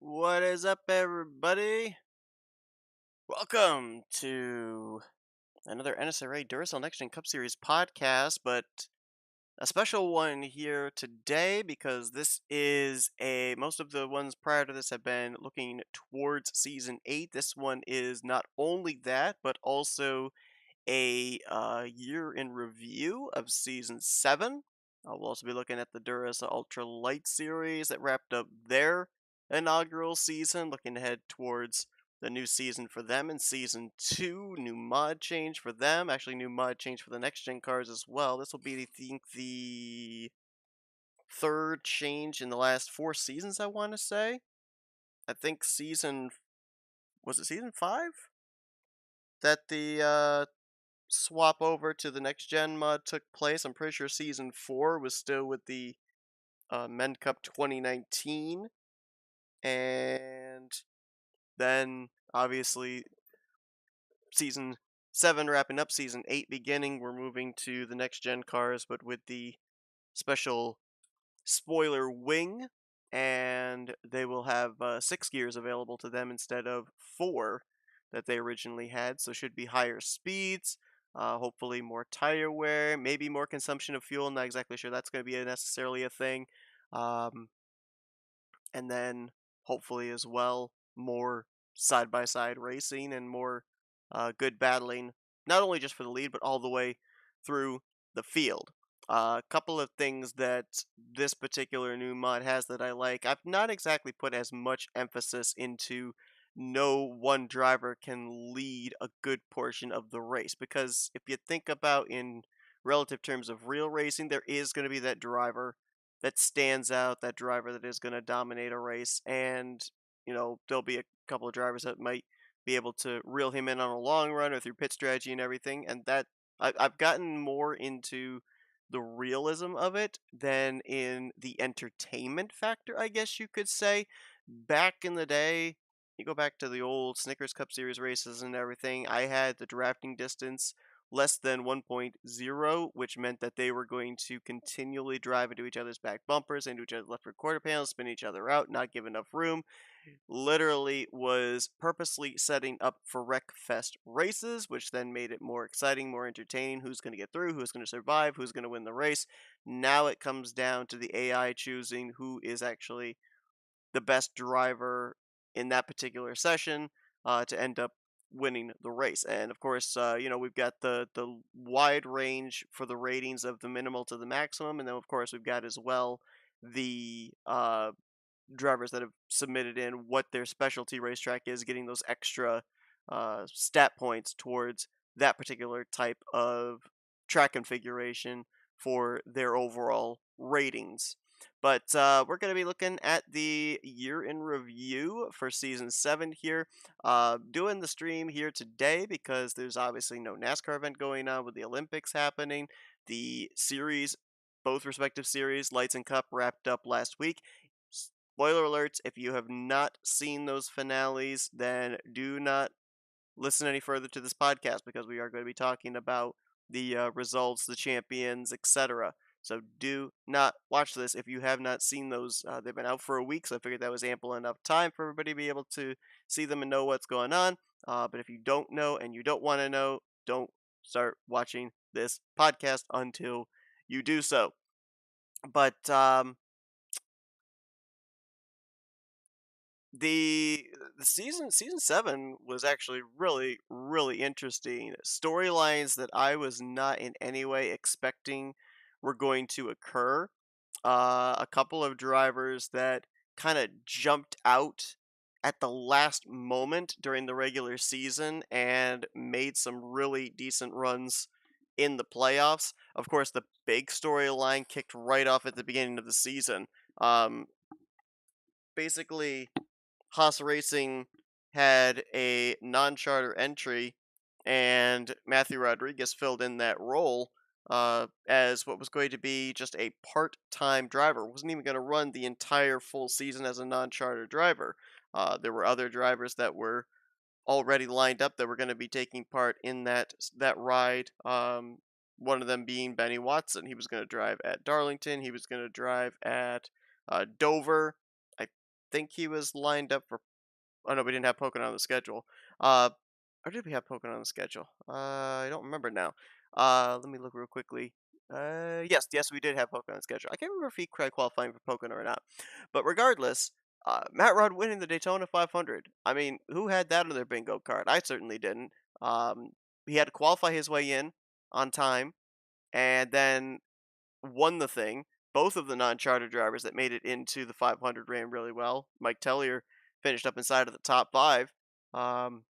What is up, everybody? Welcome to another NSRA Duracell Next Gen Cup Series podcast, but a special one here today because this is most of the ones prior to this have been looking towards season 8. This one is not only that, but also a year in review of season 7. We'll also be looking at the Duracell Ultra Light series that wrapped up their inaugural season, looking ahead towards the new season for them in season 2. New mod change for them, actually, new mod change for the next gen cars as well. This will be, I think, the third change in the last 4 seasons, I want to say. I think was it season 5? That the swap over to the next gen mod took place. I'm pretty sure season 4 was still with the Men Cup 2019, and then obviously season 7 wrapping up, season 8 beginning. We're moving to the next gen cars, but with the special spoiler wing, and they will have 6 gears available to them instead of 4 that they originally had. So should be higher speeds, hopefully more tire wear, maybe more consumption of fuel. Not exactly sure that's going to be necessarily a thing. Um, and then hopefully as well more side by side racing and more good battling, not only just for the lead but all the way through the field. A couple of things that this particular new mod has that I like. I've not exactly put as much emphasis into no one driver can lead a good portion of the race, because if you think about in relative terms of real racing, there is going to be that driver that stands out, that driver that is going to dominate a race. And, there'll be a couple of drivers that might be able to reel him in on a long run or through pit strategy and everything. And I've gotten more into the realism of it than in the entertainment factor, I guess you could say. Back in the day, you go back to the old Snickers Cup Series races and everything, I had the drafting distance less than 1.0, which meant that they were going to continually drive into each other's back bumpers, into each other's left rear quarter panels, spin each other out, not give enough room. Literally was purposely setting up for Wreckfest races, which then made it more exciting, more entertaining. Who's going to get through? Who's going to survive? Who's going to win the race? Now it comes down to the AI choosing who is actually the best driver in that particular session to end up winning the race. And of course, we've got the wide range for the ratings of the minimal to the maximum, and then of course we've got as well the drivers that have submitted in what their specialty racetrack is, getting those extra stat points towards that particular type of track configuration for their overall ratings. But we're going to be looking at the year in review for season 7 here. Doing the stream here today because there's obviously no NASCAR event going on with the Olympics happening. The series, both respective series, Lights and Cup, wrapped up last week. Spoiler alerts, if you have not seen those finales, then do not listen any further to this podcast because we are going to be talking about the results, the champions, etc. So do not watch this if you have not seen those. They've been out for a week, so I figured that was ample enough time for everybody to be able to see them and know what's going on. But if you don't know and you don't want to know, don't start watching this podcast until you do so. But the season 7 was actually really interesting. Storylines that I was not in any way expecting were going to occur. A couple of drivers that kind of jumped out at the last moment during the regular season and made some really decent runs in the playoffs. Of course, the big storyline kicked right off at the beginning of the season. Basically, Haas Racing had a non-charter entry, and Matthew Rodriguez filled in that role as what was going to be just a part-time driver. Wasn't even going to run the entire full season as a non-charter driver. There were other drivers that were already lined up that were going to be taking part in that ride. One of them being Benny Watson. He was going to drive at Darlington. He was going to drive at Dover. I think he was lined up for. Oh no, we didn't have Pokemon on the schedule. Uh, or did we have Pokemon on the schedule? I don't remember now. Let me look real quickly. Yes, we did have Pokemon on the schedule. I can't remember if he tried qualifying for Pokemon or not. But regardless, Matt Rudd winning the Daytona 500. I mean, who had that on their bingo card? I certainly didn't. Um, he had to qualify his way in on time, and then won the thing. Both of the non-charter drivers that made it into the 500 ran really well. Mike Tellier finished up inside of the top five. Um,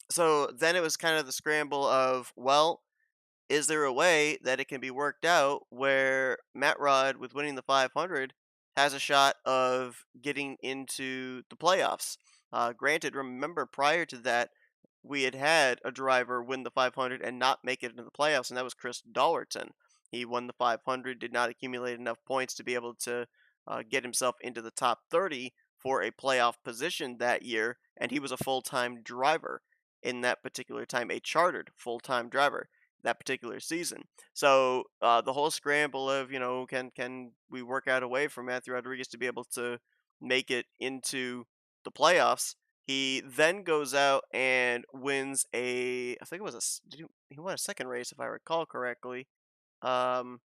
so then it was kind of the scramble of, well, is there a way that it can be worked out where Matt Rod, with winning the 500, has a shot of getting into the playoffs? Granted, remember prior to that, we had had a driver win the 500 and not make it into the playoffs, and that was Chris Dollerton. He won the 500, did not accumulate enough points to be able to get himself into the top 30 for a playoff position that year, and he was a full time driver in that particular time, a chartered full time driver that particular season. So the whole scramble of can we work out a way for Matthew Rodriguez to be able to make it into the playoffs? He then goes out and wins I think it was he won a second race if I recall correctly. Um,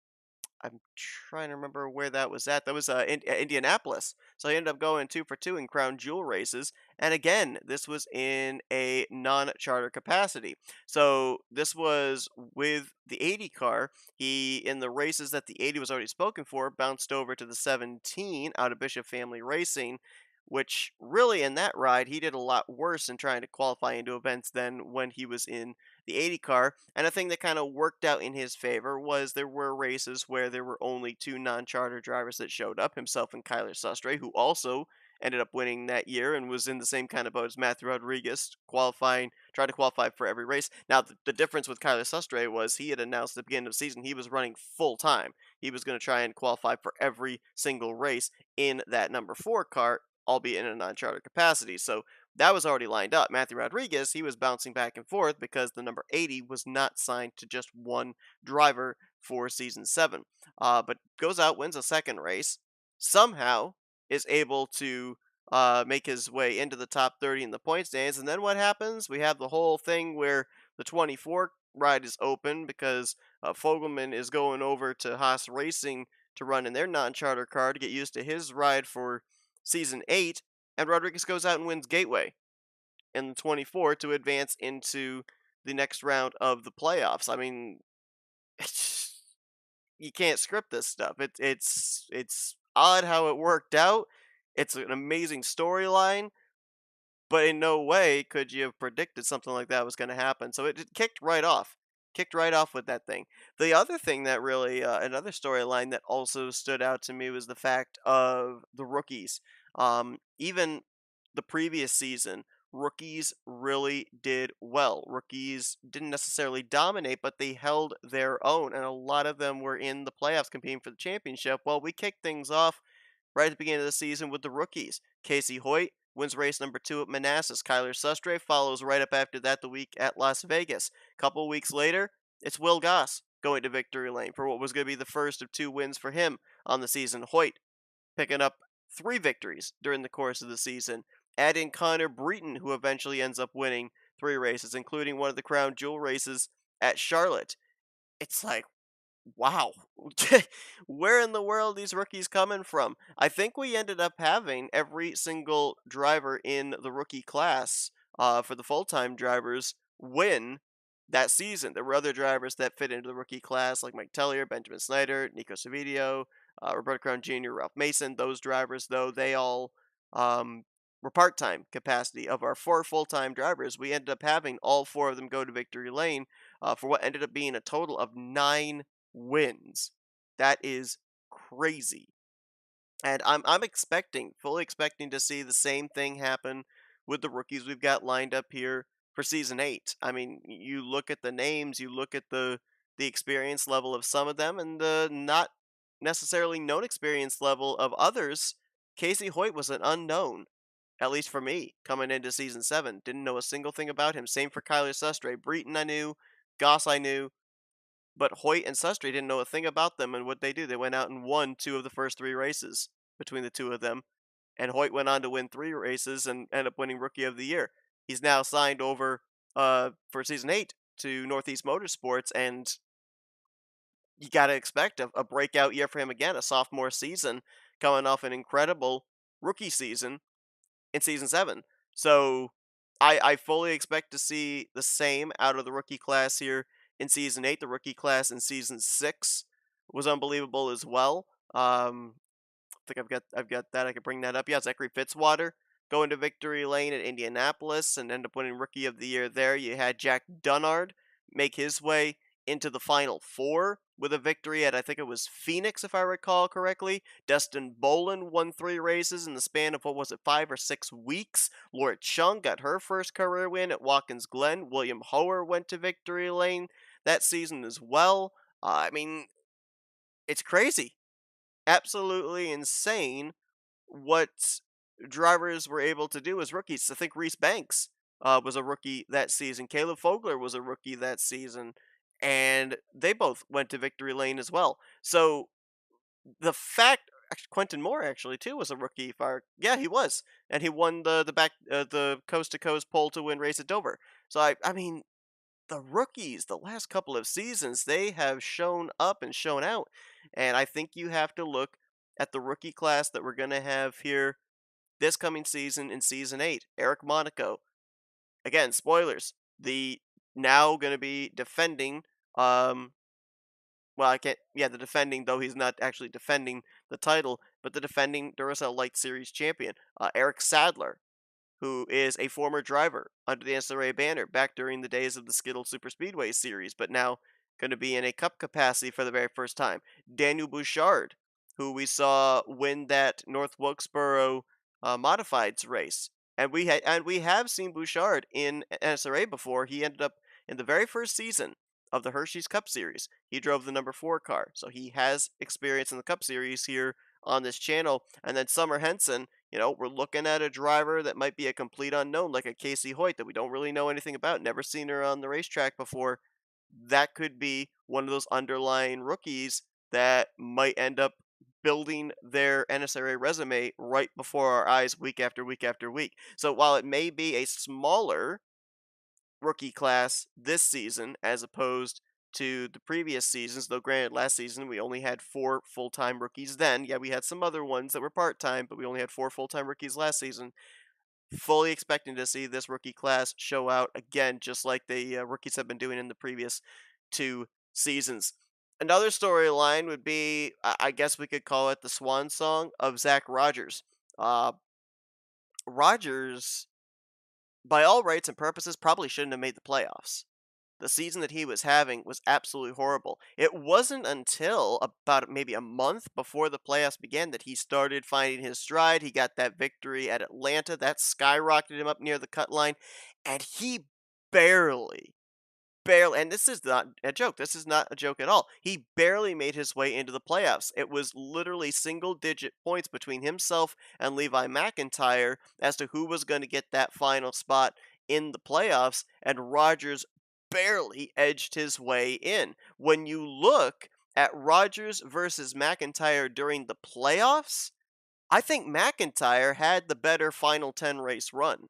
I'm trying to remember where that was at. That was Indianapolis. So he ended up going 2 for 2 in crown jewel races. And again, this was in a non-charter capacity. So this was with the 80 car. He, in the races that the 80 was already spoken for, bounced over to the 17 out of Bishop Family Racing, which really in that ride, he did a lot worse in trying to qualify into events than when he was in the 80 car. And a thing that kind of worked out in his favor was there were races where there were only two non-charter drivers that showed up, himself and Kyler Sustre, who also ended up winning that year and was in the same kind of boat as Matthew Rodriguez, trying to qualify for every race. Now, the difference with Kyler Sustre was he had announced at the beginning of the season he was running full time. He was going to try and qualify for every single race in that number 4 car, albeit in a non-charter capacity. So that was already lined up. Matthew Rodriguez, he was bouncing back and forth because the number 80 was not signed to just one driver for season 7. But goes out, wins a second race, somehow is able to make his way into the top 30 in the point stands. And then what happens? We have the whole thing where the 24 ride is open because Fogelman is going over to Haas Racing to run in their non-charter car to get used to his ride for season 8, and Rodriguez goes out and wins Gateway in the 24 to advance into the next round of the playoffs. I mean, you can't script this stuff. It's odd how it worked out. It's an amazing storyline, but in no way could you have predicted something like that was going to happen. So it kicked right off with that thing. The other thing that really, another storyline that also stood out to me was the fact of the rookies. Even the previous season, rookies really did well. Rookies didn't necessarily dominate, but they held their own, and a lot of them were in the playoffs competing for the championship. Well, we kicked things off right at the beginning of the season with the rookies. Casey Hoyt wins race number 2 at Manassas. Kyler Sustre follows right up after that the week at Las Vegas. Couple weeks later, it's Will Goss going to victory lane for what was going to be the first of 2 wins for him on the season. Hoyt picking up 3 victories during the course of the season. Add in Connor Breton, who eventually ends up winning 3 races, including one of the crown jewel races at Charlotte. It's like, wow. Where in the world these rookies coming from? I think we ended up having every single driver in the rookie class for the full-time drivers win that season. There were other drivers that fit into the rookie class like Mike Tellier, Benjamin Snyder, Nico Savidio, Roberto Crown Jr., Ralph Mason. Those drivers, though, they all um, were part-time capacity. Of our 4 full-time drivers, we ended up having all 4 of them go to victory lane for what ended up being a total of 9 wins. That is crazy. And I'm fully expecting to see the same thing happen with the rookies we've got lined up here for season 8. I mean, you look at the names, you look at the experience level of some of them and the not necessarily known experience level of others. Casey Hoyt was an unknown, at least for me, coming into season 7. Didn't know a single thing about him. Same for Kyler Sustre. Breton I knew, Goss I knew, but Hoyt and Sustre didn't know a thing about them, and what they do, they went out and won 2 of the first 3 races between the 2 of them. and Hoyt went on to win 3 races and end up winning Rookie of the Year. He's now signed over for season 8 to Northeast Motorsports, and you got to expect a breakout year for him again, a sophomore season coming off an incredible rookie season in season 7. So I fully expect to see the same out of the rookie class here in season 8. The rookie class in season 6 was unbelievable as well. I think I've got that. I could bring that up. Yeah, Zachary Fitzwater going to victory lane at Indianapolis and end up winning Rookie of the Year there. You had Jack Dunnard make his way into the Final Four with a victory at, I think it was Phoenix, if I recall correctly. Destin Bolin won 3 races in the span of, what was it, 5 or 6 weeks. Laura Chung got her first career win at Watkins Glen. William Hoer went to victory lane that season as well. I mean, it's crazy, absolutely insane what drivers were able to do as rookies. I think Reese Banks was a rookie that season. Caleb Fogler was a rookie that season, and they both went to victory lane as well. So the fact, Quentin Moore actually too was a rookie. Yeah, he was, and he won the coast to coast pole to win race at Dover. So I mean, the rookies, the last couple of seasons, they have shown up and shown out. And I think you have to look at the rookie class that we're going to have here this coming season in season 8. Eric Monaco. Again, spoilers. The now going to be defending, well, I can't, yeah, the defending, though he's not actually defending the title, but the defending Duracell Light Series champion, Eric Sadler, who is a former driver under the NCRA banner back during the days of the Skittle Super Speedway series, but now going to be in a cup capacity for the very first time. Daniel Bouchard, who we saw win that North Wilkesboro modifieds race, and we have seen Bouchard in NSRA before. He ended up in the very first season of the Hershey's Cup Series. He drove the number 4 car, so he has experience in the Cup Series here on this channel. And then Summer Henson, we're looking at a driver that might be a complete unknown, like a Casey Hoyt, that we don't really know anything about, never seen her on the racetrack before. That could be one of those underlying rookies that might end up building their NSRA resume right before our eyes week after week after week. So while it may be a smaller rookie class this season as opposed to the previous seasons, though granted last season we only had 4 full-time rookies then. Yeah, we had some other ones that were part-time, but we only had 4 full-time rookies last season. Fully expecting to see this rookie class show out again, just like the rookies have been doing in the previous 2 seasons. Another storyline would be, I guess we could call it the swan song of Zach Rogers. Uh, Rogers, by all rights and purposes, probably shouldn't have made the playoffs. The season that he was having was absolutely horrible. It wasn't until about maybe a month before the playoffs began that he started finding his stride. He got that victory at Atlanta. That skyrocketed him up near the cut line. And he barely, and this is not a joke. This is not a joke at all. He barely made his way into the playoffs. It was literally single digit points between himself and Levi McIntyre as to who was going to get that final spot in the playoffs, and Rogers barely edged his way in. When you look at Rogers versus McIntyre during the playoffs, I think McIntyre had the better final 10 race run,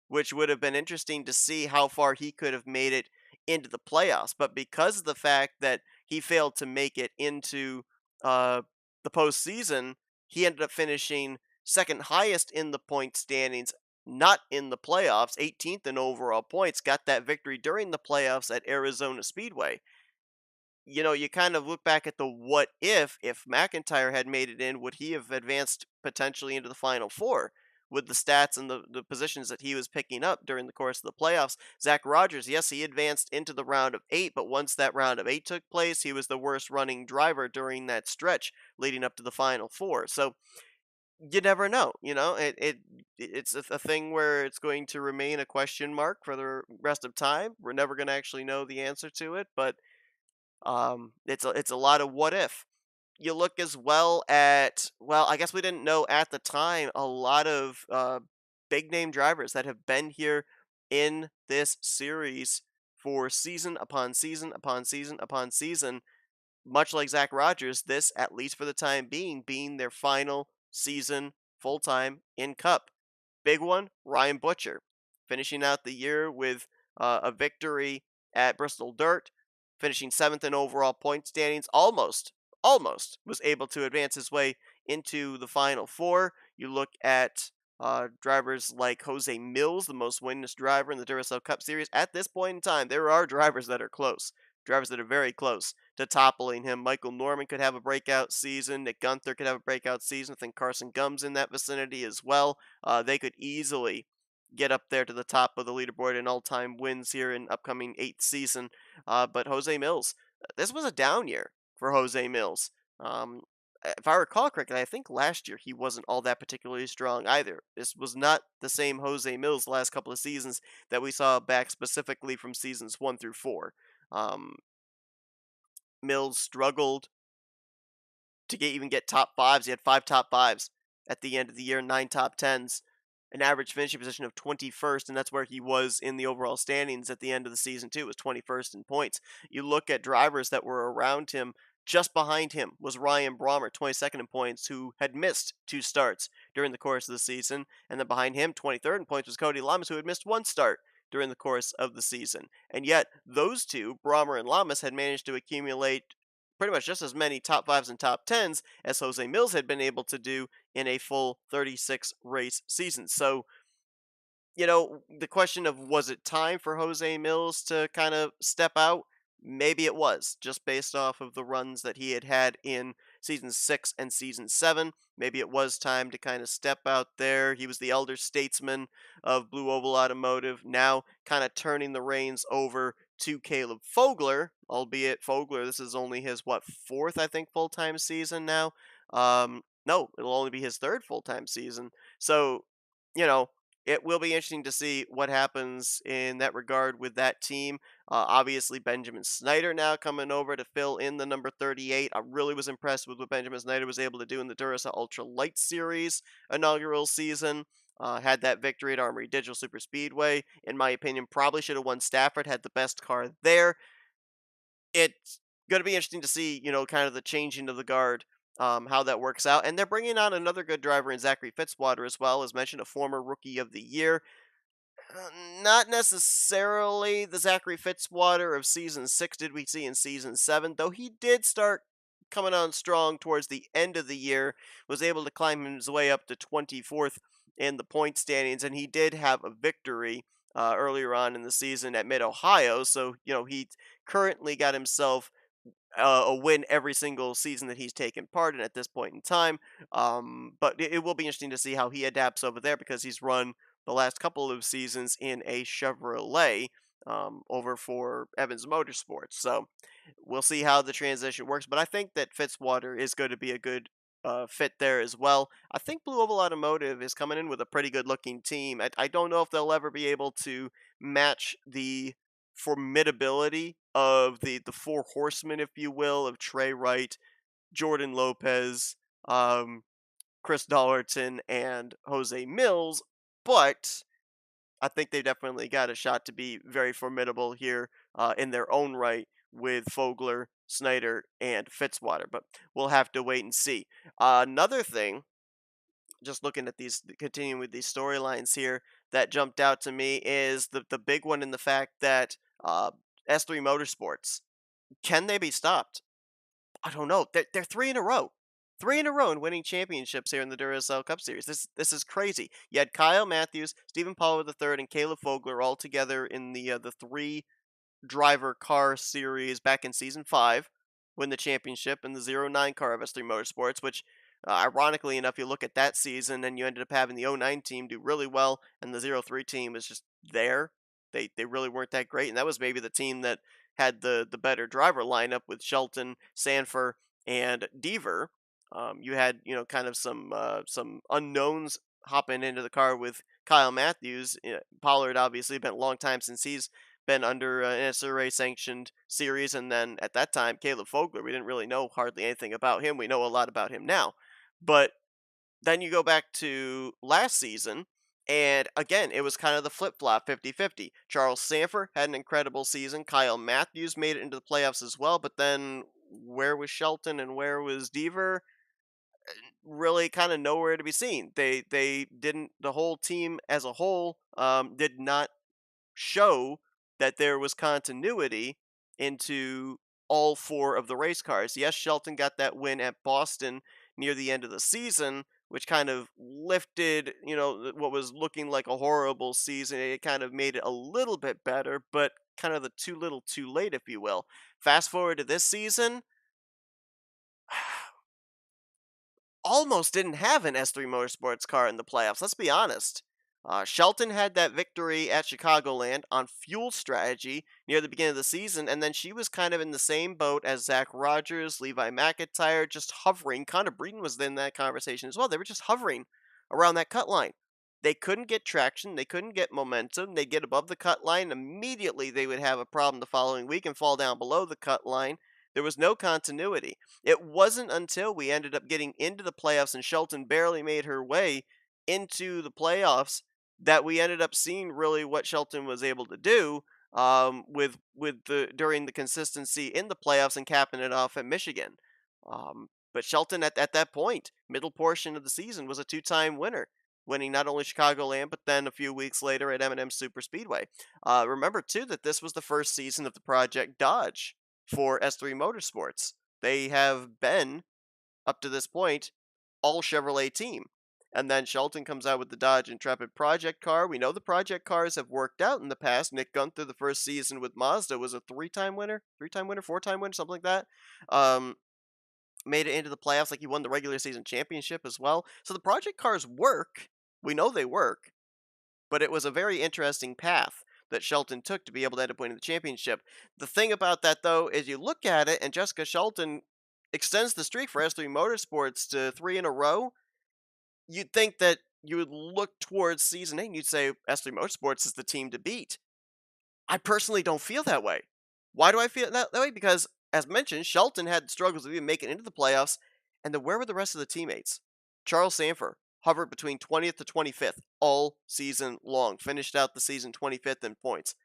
which would have been interesting to see how far he could have made it into the playoffs. But because of the fact that he failed to make it into the postseason, he ended up finishing second highest in the point standings, not in the playoffs, 18th in overall points, got that victory during the playoffs at Arizona Speedway. You kind of look back at the what if McIntyre had made it in, would he have advanced potentially into the Final Four with the stats and the positions that he was picking up during the course of the playoffs? Zach Rogers, yes, he advanced into the round of 8, but once that round of 8 took place, he was the worst running driver during that stretch leading up to the Final Four. So you never know, it's a thing where it's going to remain a question mark for the rest of time. We're never going to actually know the answer to it, but it's a lot of what if. You look as well at, well, I guess we didn't know at the time, a lot of big name drivers that have been here in this series for season upon season upon season upon season, much like Zach Rogers, this, at least for the time being their final season full-time in Cup. Big one, Ryan Butcher, finishing out the year with a victory at Bristol Dirt, finishing 7th in overall point standings, almost was able to advance his way into the Final Four. You look at drivers like Jose Mills, the most winningest driver in the Duracell Cup Series. At this point in time, there are drivers that are close, drivers that are very close to toppling him. Michael Norman could have a breakout season. Nick Gunther could have a breakout season. I think Carson Gum's in that vicinity as well. They could easily get up there to the top of the leaderboard in all-time wins here in upcoming 8th season. But Jose Mills, this was a down year for Jose Mills. Um, if I recall correctly, I think last year he wasn't all that particularly strong either. This was not the same Jose Mills the last couple of seasons that we saw back specifically from seasons 1 through 4. Um, Mills struggled to even get top fives. He had 5 top 5s at the end of the year, 9 top 10s, an average finishing position of 21st, and that's where he was in the overall standings at the end of the season too. Was 21st in points. You look at drivers that were around him. Just behind him was Ryan Brommer, 22nd in points, who had missed 2 starts during the course of the season. And then behind him, 23rd in points, was Cody Lamas, who had missed 1 start during the course of the season. And yet, those two, Brommer and Lamas, had managed to accumulate pretty much just as many top 5s and top 10s as Jose Mills had been able to do in a full 36 race season. So, the question of was it time for Jose Mills to kind of step out? Maybe it was, just based off of the runs that he had had in season 6 and season 7. Maybe it was time to kind of step out there. He was the elder statesman of Blue Oval Automotive, now kind of turning the reins over to Caleb Fogler, albeit Fogler, this is only his, what, fourth, I think, full time season now? No, it'll only be his third full time season. So, you know, it will be interesting to see what happens in that regard with that team. Obviously, Benjamin Snyder now coming over to fill in the number 38. I really was impressed with what Benjamin Snyder was able to do in the Duracell Ultra Light Series inaugural season. Had that victory at Armory Digital Super Speedway. In my opinion, probably should have won Stafford, had the best car there. It's going to be interesting to see, kind of the changing of the guard, how that works out. And they're bringing on another good driver in Zachary Fitzwater as well, as mentioned, a former Rookie of the Year. Uh, Not necessarily the Zachary Fitzwater of season 6 did we see in season 7, though he did start coming on strong towards the end of the year, was able to climb his way up to 24th in the point standings, and he did have a victory earlier on in the season at Mid Ohio. So, he currently got himself a win every single season that he's taken part in at this point in time. But it will be interesting to see how he adapts over there because he's run the last couple of seasons in a Chevrolet over for Evans Motorsports. So we'll see how the transition works. But I think that Fitzwater is going to be a good fit there as well. I think Blue Oval Automotive is coming in with a pretty good looking team. I don't know if they'll ever be able to match the formidability of the four horsemen, if you will, of Trey Wright, Jordan Lopez, Chris Dollerton, and Jose Mills, but I think they definitely got a shot to be very formidable here in their own right with Fogler, Snyder, and Fitzwater. But we'll have to wait and see. Another thing, just looking at these, continuing with these storylines here, that jumped out to me is the big one in the fact that S3 Motorsports, can they be stopped? I don't know. They're 3 in a row. 3 in a row in winning championships here in the Duracell Cup Series. This is crazy. You had Kyle Matthews, Stephen Pollard III, and Caleb Fogler all together in the 3 driver car series back in season 5, win the championship in the 09 car of S3 Motorsports, which ironically enough, you look at that season and you ended up having the 09 team do really well, and the 03 team was just there. They really weren't that great, and that was maybe the team that had the better driver lineup with Shelton, Sanford, and Deaver. You had kind of some unknowns hopping into the car with Kyle Matthews. Pollard obviously been a long time since he's been under an NSCRA sanctioned series, and then at that time Caleb Fogler, we didn't really know hardly anything about him. We know a lot about him now, but then you go back to last season, and again, it was kind of the flip flop 50-50. Charles Sanford had an incredible season. Kyle Matthews made it into the playoffs as well, but then where was Shelton and where was Deaver? really kind of nowhere to be seen. They didn't. The whole team as a whole did not show that there was continuity into all four of the race cars. Yes, Shelton got that win at Boston near the end of the season, which kind of lifted, what was looking like a horrible season. It kind of made it a little bit better, but kind of the too little too late, if you will. Fast forward to this season, almost didn't have an S3 Motorsports car in the playoffs. Let's be honest. Shelton had that victory at Chicagoland on fuel strategy near the beginning of the season, and then she was kind of in the same boat as Zach Rogers, Levi McIntyre, just hovering. Connor Breeden was in that conversation as well. They were just hovering around that cut line. They couldn't get traction. They couldn't get momentum. They'd get above the cut line. Immediately, they would have a problem the following week and fall down below the cut line. There was no continuity. It wasn't until we ended up getting into the playoffs and Shelton barely made her way into the playoffs that we ended up seeing really what Shelton was able to do with the during the consistency in the playoffs and capping it off at Michigan. But Shelton at that point, middle portion of the season, was a two-time winner, winning not only Chicagoland but then a few weeks later at M&M Super Speedway. Remember too that this was the first season of the Project Dodge for S3 Motorsports. They have been, up to this point, all Chevrolet team. And then Shelton comes out with the Dodge Intrepid Project car. We know the Project cars have worked out in the past. Nick Gunther, the first season with Mazda, was a three-time winner, four-time winner, something like that. Made it into the playoffs, like he won the regular season championship as well. So the Project cars work. We know they work. But it was a very interesting path that Shelton took to be able to end up winning the championship. The thing about that, though, is you look at it, and Jessica Shelton extends the streak for S3 Motorsports to 3 in a row. You'd think that you would look towards season 8 and you'd say S3 Motorsports is the team to beat. I personally don't feel that way. Why do I feel that way? Because, as mentioned, Shelton had struggles with even making it into the playoffs, and then where were the rest of the teammates? Charles Sanford hovered between 20th to 25th all season long, finished out the season 25th in points.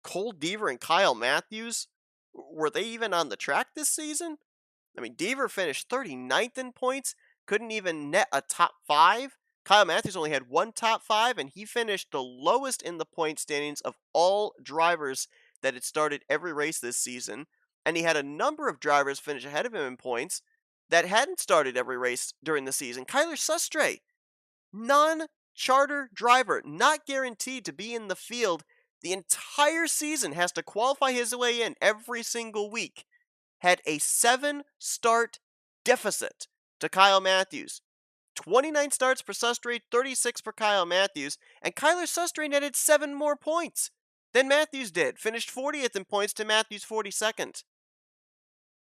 Cole Deaver and Kyle Matthews, were they even on the track this season? I mean, Deaver finished 39th in points, couldn't even net a top 5. Kyle Matthews only had one top 5, and he finished the lowest in the point standings of all drivers that had started every race this season. And he had a number of drivers finish ahead of him in points that hadn't started every race during the season. Kyler Sustre, non-charter driver, not guaranteed to be in the field the entire season, has to qualify his way in every single week, had a 7-start deficit to Kyle Matthews. 29 starts for Sustre, 36 for Kyle Matthews, and Kyler Sustre netted 7 more points than Matthews did, finished 40th in points to Matthews' 42nd.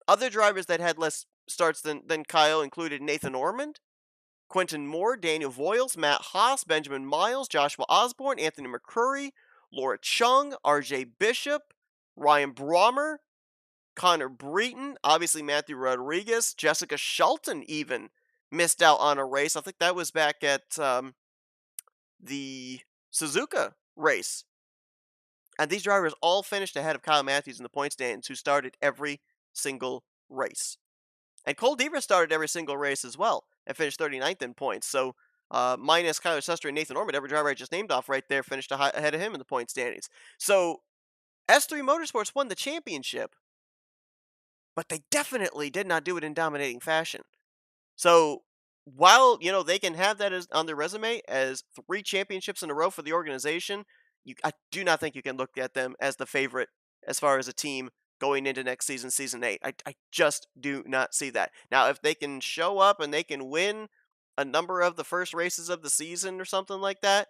Other drivers that had less starts than Kyle included Nathan Ormond, Quentin Moore, Daniel Voiles, Matt Haas, Benjamin Miles, Joshua Osborne, Anthony McCurry, Laura Chung, RJ Bishop, Ryan Brommer, Connor Breton, obviously Matthew Rodriguez, Jessica Shelton even missed out on a race. I think that was back at the Suzuka race. And these drivers all finished ahead of Kyle Matthews in the point standings, who started every single race. And Cole Deaver started every single race as well and finished 39th in points. So, minus Kyler Sustre and Nathan Ormond, every driver I just named off right there finished ahead of him in the point standings. So, S3 Motorsports won the championship, but they definitely did not do it in dominating fashion. So, while, they can have that on their resume as 3 championships in a row for the organization, I do not think you can look at them as the favorite as far as a team going into next season, season 8. I just do not see that. Now, if they can show up and they can win a number of the first races of the season or something like that,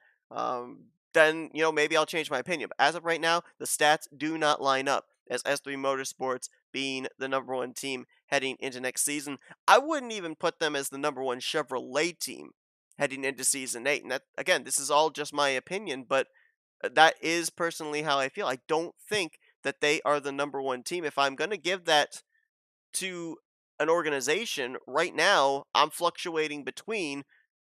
then, maybe I'll change my opinion. But as of right now, the stats do not line up as S3 Motorsports being the number 1 team heading into next season. I wouldn't even put them as the number 1 Chevrolet team heading into season 8. And that, again, this is all just my opinion, but that is personally how I feel. I don't think that they are the number 1 team. If I'm going to give that to an organization right now, I'm fluctuating between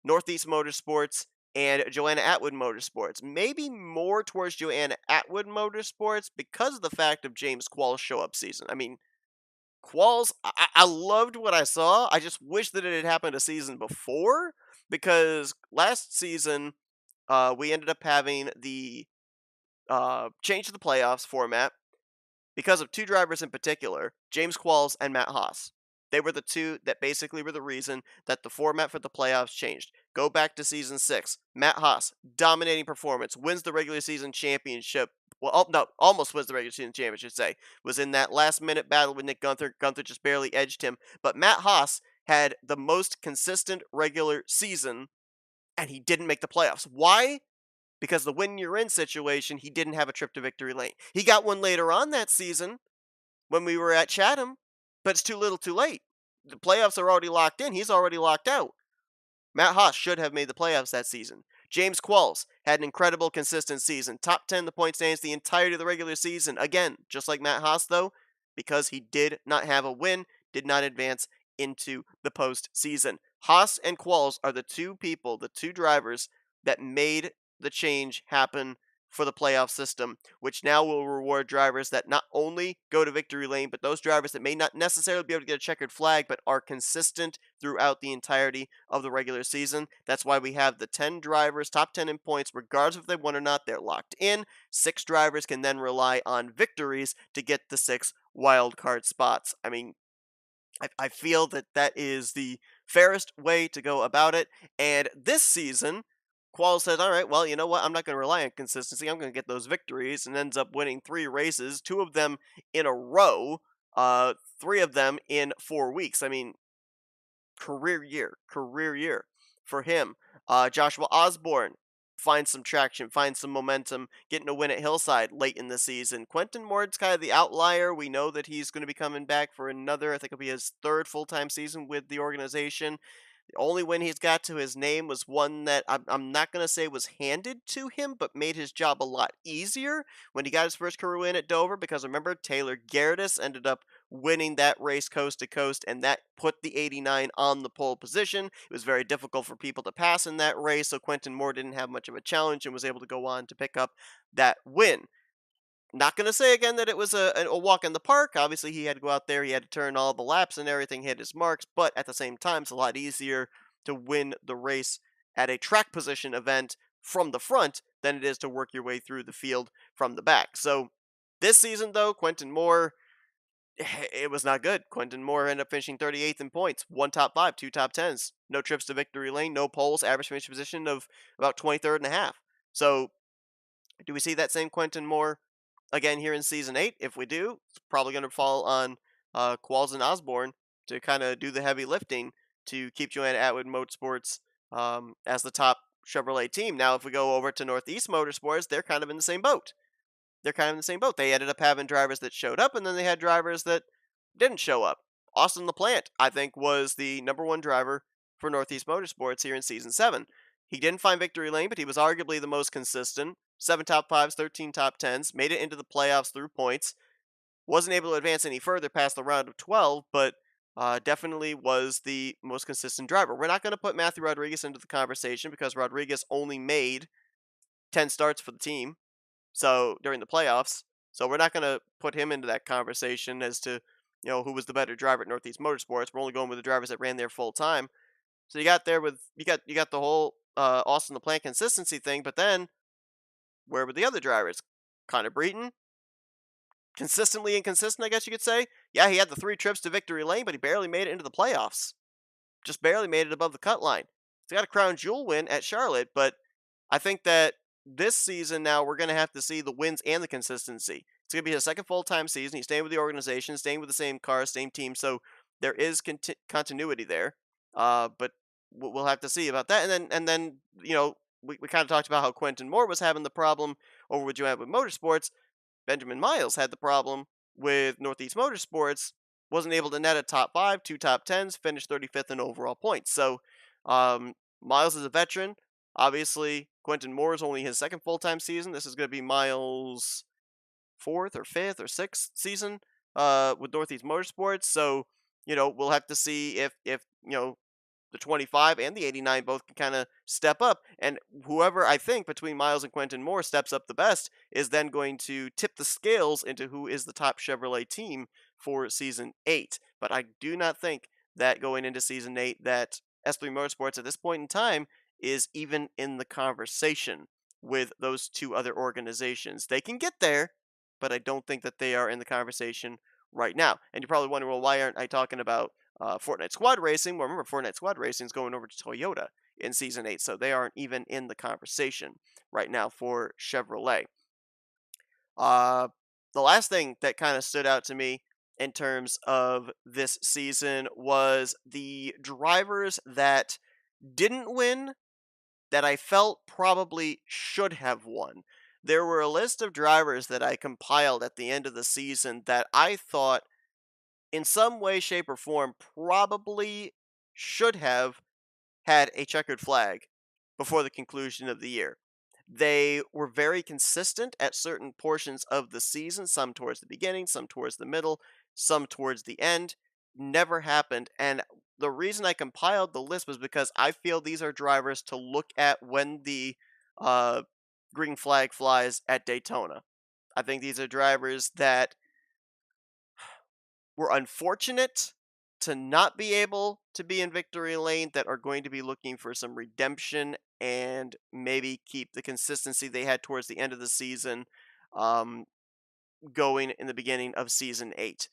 Northeast Motorsports and Joanna Atwood Motorsports. Maybe more towards Joanna Atwood Motorsports because of the fact of James Qualls' show-up season. I mean, Qualls, I loved what I saw. I just wish that it had happened a season before, because last season we ended up having the change to the playoffs format because of two drivers in particular, James Qualls and Matt Haas. They were the two that basically were the reason that the format for the playoffs changed. Go back to season 6. Matt Haas, dominating performance, wins the regular season championship. Well, oh, no, almost wins the regular season championship, I should say. Was in that last minute battle with Nick Gunther. Gunther just barely edged him. But Matt Haas had the most consistent regular season, and he didn't make the playoffs. Why? Because the win you're in situation, he didn't have a trip to victory lane. He got one later on that season when we were at Chatham, but it's too little too late. The playoffs are already locked in. He's already locked out. Matt Haas should have made the playoffs that season. James Qualls had an incredible, consistent season. Top 10 in the point standings the entirety of the regular season. Again, just like Matt Haas, though, because he did not have a win, did not advance into the postseason. Haas and Qualls are the two people, the two drivers that made the change happen for the playoff system, which now will reward drivers that not only go to victory lane, but those drivers that may not necessarily be able to get a checkered flag, but are consistent throughout the entirety of the regular season. That's why we have the 10 drivers, top 10 in points, regardless if they won or not, they're locked in. 6 drivers can then rely on victories to get the 6 wild card spots. I mean, I feel that that is the fairest way to go about it. And this season, Qual said, all right, well, you know what? I'm not going to rely on consistency. I'm going to get those victories, and ends up winning 3 races, 2 of them in a row, 3 of them in 4 weeks. I mean, career year for him. Joshua Osborne finds some traction, finds some momentum, getting a win at Hillside late in the season. Quentin Moore's kind of the outlier. We know that he's going to be coming back for another, I think it'll be his 3rd full-time season with the organization. The only win he's got to his name was one that I'm not going to say was handed to him, but made his job a lot easier when he got his first career win at Dover, because remember, Taylor Gerardis ended up winning that race coast to coast, and that put the 89 on the pole position. It was very difficult for people to pass in that race, so Quentin Moore didn't have much of a challenge and was able to go on to pick up that win. Not going to say again that it was a walk in the park. Obviously, he had to go out there, he had to turn all the laps and everything, hit his marks, but at the same time, it's a lot easier to win the race at a track position event from the front than it is to work your way through the field from the back. So this season, though, Quentin Moore, it was not good. Quentin Moore ended up finishing 38th in points, 1 top 5, 2 top 10s, no trips to victory lane, no poles, average finish position of about 23rd and a half. So do we see that same Quentin Moore again here in season 8? If we do, it's probably going to fall on Qualls and Osborne to kind of do the heavy lifting to keep Joanna Atwood Motorsports as the top Chevrolet team. Now, if we go over to Northeast Motorsports, they're kind of in the same boat. They ended up having drivers that showed up, and then they had drivers that didn't show up. Austin LaPlante, I think, was the number 1 driver for Northeast Motorsports here in season 7. He didn't find victory lane, but he was arguably the most consistent. 7 top 5s, 13 top 10s, made it into the playoffs through points. Wasn't able to advance any further past the round of 12, but definitely was the most consistent driver. We're not going to put Matthew Rodriguez into the conversation because Rodriguez only made 10 starts for the team during the playoffs. So we're not going to put him into that conversation as to, who was the better driver at Northeast Motorsports. We're only going with the drivers that ran there full time. So you got the whole Austin LaPlante consistency thing, but then where were the other drivers? Connor Breton, consistently inconsistent, I guess you could say. Yeah, he had the 3 trips to victory lane, but he barely made it into the playoffs. Just barely made it above the cut line. He's got a crown jewel win at Charlotte, but I think that this season now we're going to have to see the wins and the consistency. It's going to be his 2nd full-time season. He's staying with the organization, staying with the same car, same team, so there is continuity there. But we'll have to see about that. And then we kind of talked about how Quentin Moore was having the problem over with Joanna Motorsports. Benjamin Miles had the problem with Northeast Motorsports, wasn't able to net a top 5, 2 top 10s, finished 35th in overall points. So Miles is a veteran. Obviously, Quentin Moore is only his 2nd full-time season. This is going to be Miles' 4th or 5th or 6th season with Northeast Motorsports. So, we'll have to see if the 25 and the 89 both can kind of step up. And whoever, I think, between Miles and Quentin Moore steps up the best is then going to tip the scales into who is the top Chevrolet team for Season 8. But I do not think that going into Season 8 that S3 Motorsports at this point in time is even in the conversation with those two other organizations. They can get there, but I don't think that they are in the conversation right now. And you're probably wondering, well, why aren't I talking about Fortnite Squad Racing? Well, remember, Fortnite Squad Racing is going over to Toyota in Season 8, so they aren't even in the conversation right now for Chevrolet. Uh, the last thing that kind of stood out to me in terms of this season was the drivers that didn't win that I felt probably should have won. There were a list of drivers that I compiled at the end of the season that I thought, in some way, shape, or form, probably should have had a checkered flag before the conclusion of the year. They were very consistent at certain portions of the season, some towards the beginning, some towards the middle, some towards the end. Never happened. And the reason I compiled the list was because I feel these are drivers to look at when the uh, green flag flies at Daytona. I think these are drivers that were unfortunate to not be able to be in victory lane, that are going to be looking for some redemption and maybe keep the consistency they had towards the end of the season um, going in the beginning of season 8.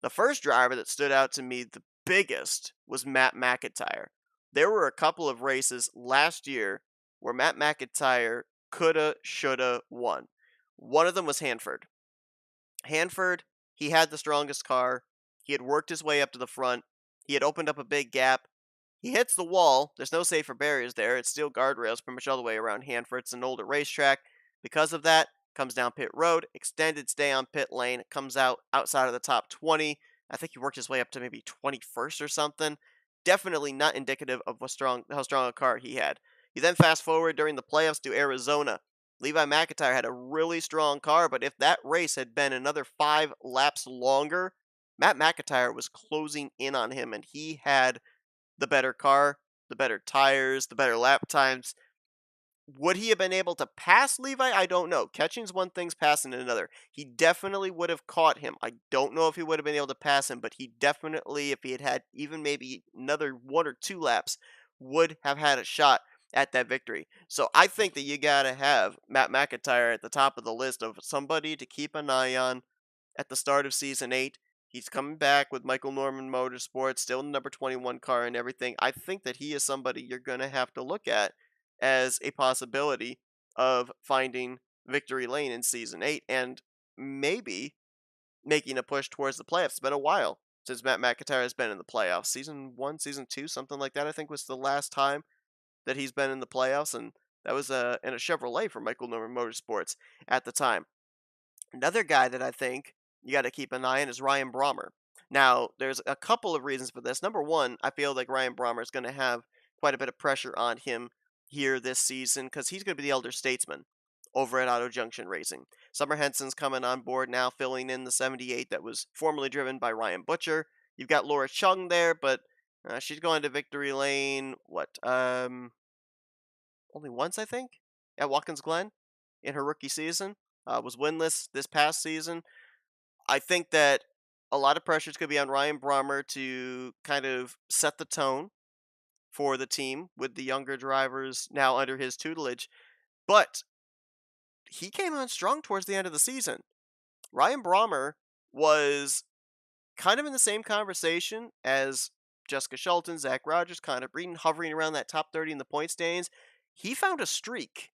The first driver that stood out to me the biggest was Matt McIntyre. There were a couple of races last year where Matt McIntyre coulda, shoulda won. One of them was Hanford. Hanford, he had the strongest car. He had worked his way up to the front. He had opened up a big gap. He hits the wall. There's no safer barriers there. It's steel guardrails pretty much all the way around Hanford. It's an older racetrack. Because of that, comes down pit road, extended stay on pit lane, comes out outside of the top 20. I think he worked his way up to maybe 21st or something. Definitely not indicative of how strong a car he had. You then fast forward during the playoffs to Arizona. Levi McIntyre had a really strong car, but if that race had been another 5 laps longer, Matt McIntyre was closing in on him, and he had the better car, the better tires, the better lap times. Would he have been able to pass Levi? I don't know. Catching's one thing's passing another. He definitely would have caught him. I don't know if he would have been able to pass him, but he definitely, if he had had even maybe another 1 or 2 laps, would have had a shot at that victory. So I think that you got to have Matt McIntyre at the top of the list of somebody to keep an eye on at the start of season 8. He's coming back with Michael Norman Motorsports, still in the number 21 car and everything. I think that he is somebody you're going to have to look at as a possibility of finding victory lane in season 8 and maybe making a push towards the playoffs. It's been a while since Matt McIntyre has been in the playoffs. Season 1, season 2, something like that, I think was the last time that he's been in the playoffs, and that was in a Chevrolet for Michael Norman Motorsports at the time. Another guy that I think you got to keep an eye on is Ryan Brommer. Now, there's a couple of reasons for this. Number one, I feel like Ryan Brommer is going to have quite a bit of pressure on him here this season because he's going to be the elder statesman over at Auto Junction Racing. Summer Henson's coming on board now, filling in the 78 that was formerly driven by Ryan Butcher. You've got Laura Chung there, but she's going to victory lane, only once, I think, at Watkins Glen in her rookie season. Was winless this past season. I think that a lot of pressure is going to be on Ryan Brommer to kind of set the tone for the team with the younger drivers now under his tutelage. But he came on strong towards the end of the season. Ryan Brommer was kind of in the same conversation as Jessica Shelton, Zach Rogers, Connor Breeden, hovering around that top 30 in the point standings. He found a streak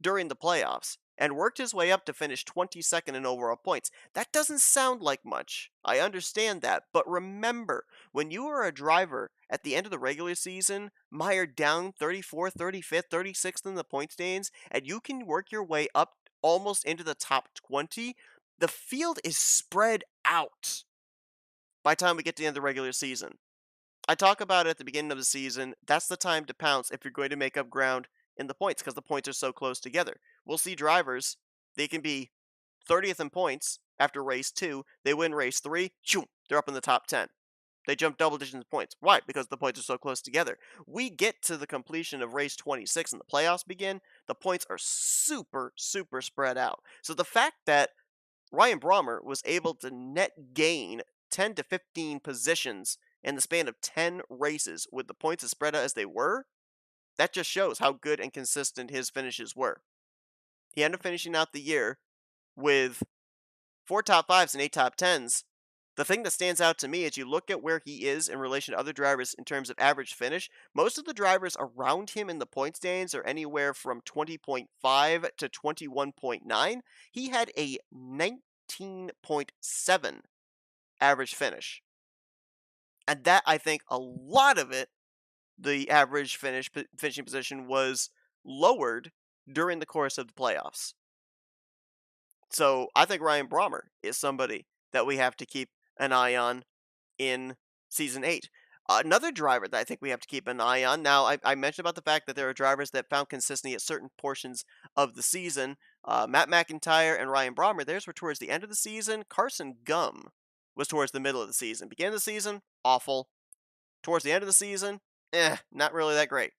during the playoffs and worked his way up to finish 22nd in overall points. That doesn't sound like much. I understand that. But remember, when you are a driver at the end of the regular season, mired down 34th, 35th, 36th in the point standings, and you can work your way up almost into the top 20, the field is spread out by the time we get to the end of the regular season. I talk about it at the beginning of the season. That's the time to pounce if you're going to make up ground in the points because the points are so close together. We'll see drivers, they can be 30th in points after race 2. They win race 3, shoom, they're up in the top 10. They jump double digits in points. Why? Because the points are so close together. We get to the completion of race 26 and the playoffs begin. The points are super, super spread out. So the fact that Ryan Brommer was able to net gain 10 to 15 positions in the span of 10 races with the points as spread out as they were, that just shows how good and consistent his finishes were. He ended up finishing out the year with 4 top fives and 8 top tens. The thing that stands out to me is you look at where he is in relation to other drivers in terms of average finish. Most of the drivers around him in the point stands are anywhere from 20.5 to 21.9. He had a 19.7 average finish. And that, I think, a lot of it, the average finishing position was lowered during the course of the playoffs. So I think Ryan Brommer is somebody that we have to keep an eye on in season 8. Another driver that I think we have to keep an eye on. Now, I mentioned about the fact that there are drivers that found consistency at certain portions of the season. Matt McIntyre and Ryan Brommer, theirs were towards the end of the season. Carson Gum was towards the middle of the season. Beginning of the season, awful. Towards the end of the season, not really that great.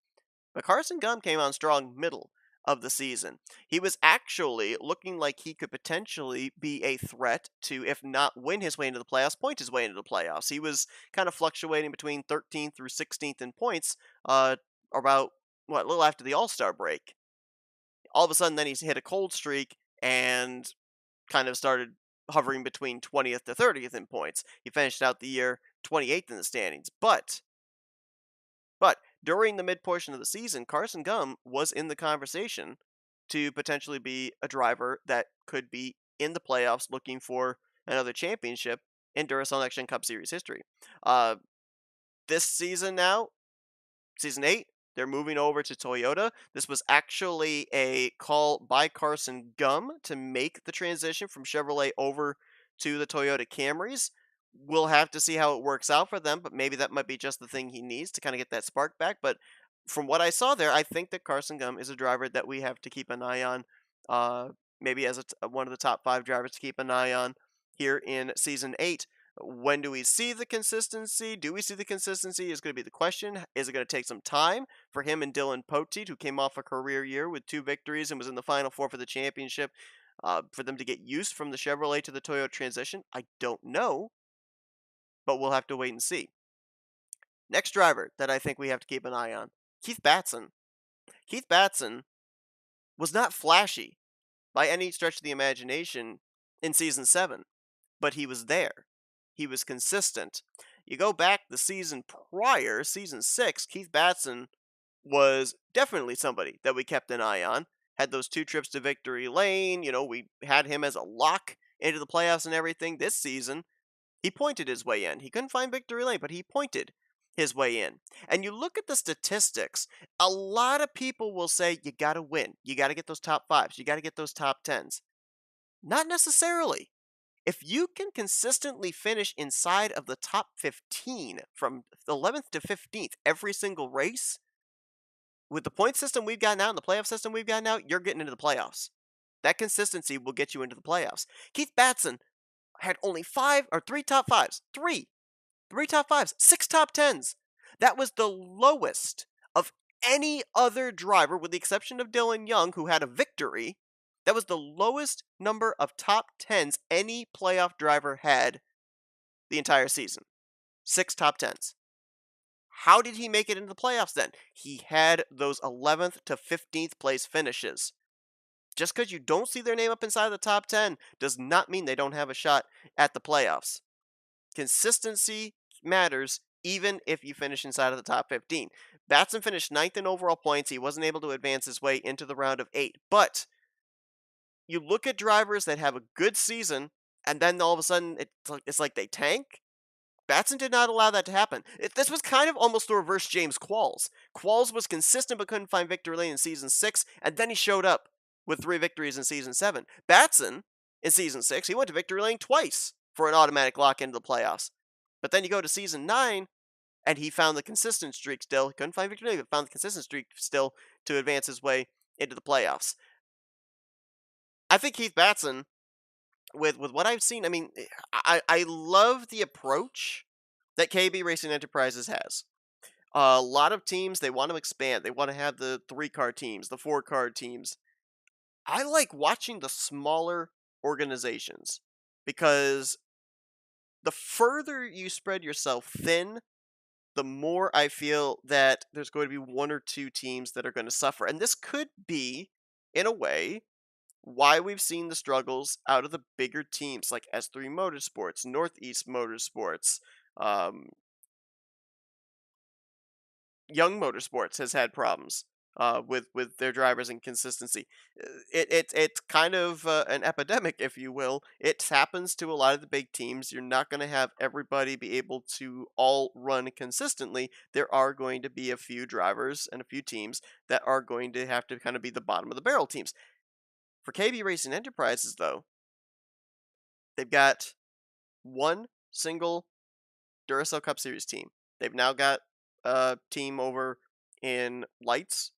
But Carson Gum came on strong middle of the season. He was actually looking like he could potentially be a threat to, if not win his way into the playoffs, point his way into the playoffs. He was kind of fluctuating between 13th through 16th in points about, a little after the All-Star break. All of a sudden, then he hit a cold streak and kind of started hovering between 20th to 30th in points. He finished out the year 28th in the standings. But during the mid portion of the season, Carson Gum was in the conversation to potentially be a driver that could be in the playoffs looking for another championship in Duracell Next Gen Cup Series history. Uh, this season now, season 8, they're moving over to Toyota. This was actually a call by Carson Gum to make the transition from Chevrolet over to the Toyota Camrys. We'll have to see how it works out for them, but maybe that might be just the thing he needs to kind of get that spark back. But from what I saw there, I think that Carson Gum is a driver that we have to keep an eye on. Uh, Maybe as one of the top 5 drivers to keep an eye on here in season 8. When do we see the consistency? Do we see the consistency is going to be the question. Is it going to take some time for him and Dylan Poteet, who came off a career year with 2 victories and was in the Final Four for the championship, for them to get used from the Chevrolet to the Toyota transition? I don't know, but we'll have to wait and see. Next driver that I think we have to keep an eye on, Keith Batson. Keith Batson was not flashy by any stretch of the imagination in Season 7, but he was there. He was consistent. You go back the season prior, Season 6, Keith Batson was definitely somebody that we kept an eye on. Had those 2 trips to victory lane. We had him as a lock into the playoffs and everything. This season, he pointed his way in. He couldn't find victory lane, but he pointed his way in. And you look at the statistics, a lot of people will say you got to win. You got to get those top 5s. You got to get those top 10s. Not necessarily. If you can consistently finish inside of the top 15 from 11th to 15th every single race, with the point system we've got now and the playoff system we've got now, you're getting into the playoffs. That consistency will get you into the playoffs. Keith Batson had only 5 or 3 top 5s. 3 top 5s, 6 top 10s. That was the lowest of any other driver, with the exception of Dylan Young, who had a victory. That was the lowest number of top 10s any playoff driver had the entire season. 6 top 10s. How did he make it into the playoffs then? He had those 11th to 15th place finishes. Just because you don't see their name up inside the top 10 does not mean they don't have a shot at the playoffs. Consistency matters even if you finish inside of the top 15. Batson finished 9th in overall points. He wasn't able to advance his way into the round of 8. But you look at drivers that have a good season, and then all of a sudden it's like they tank. Batson did not allow that to happen. This was kind of almost the reverse James Qualls. Qualls was consistent but couldn't find victory lane in Season 6, and then he showed up with 3 victories in Season 7. Batson, in Season 6, he went to victory lane twice for an automatic lock into the playoffs. But then you go to Season 9, and he found the consistent streak still. He couldn't find victory lane, but found the consistent streak still to advance his way into the playoffs. I think Keith Batson, with what I've seen, I mean, I love the approach that KB Racing Enterprises has. A lot of teams, they want to expand. They want to have the 3-car teams, the 4-car teams. I like watching the smaller organizations because the further you spread yourself thin, the more I feel that there's going to be one or two teams that are going to suffer. And this could be, in a way, why we've seen the struggles out of the bigger teams like S3 Motorsports, Northeast Motorsports, um, Young Motorsports has had problems with their drivers and consistency. It's kind of an epidemic, if you will. It happens to a lot of the big teams. You're not going to have everybody be able to all run consistently. There are going to be a few drivers and a few teams that are going to have to kind of be the bottom of the barrel teams. For KB Racing Enterprises, though, they've got one single Duracell Cup Series team. They've now got a team over in lights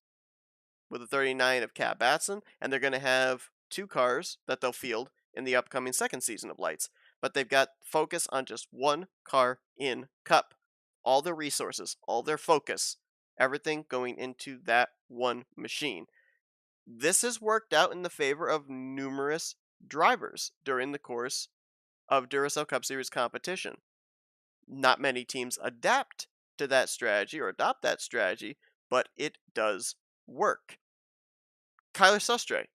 with a 39 of Cat Batson, and they're going to have two cars that they'll field in the upcoming second season of lights. But they've got focus on just one car in Cup. All their resources, all their focus, everything going into that one machine. This has worked out in the favor of numerous drivers during the course of Duracell Cup Series competition. Not many teams adapt to that strategy or adopt that strategy, but it does work. Kyler Sustre,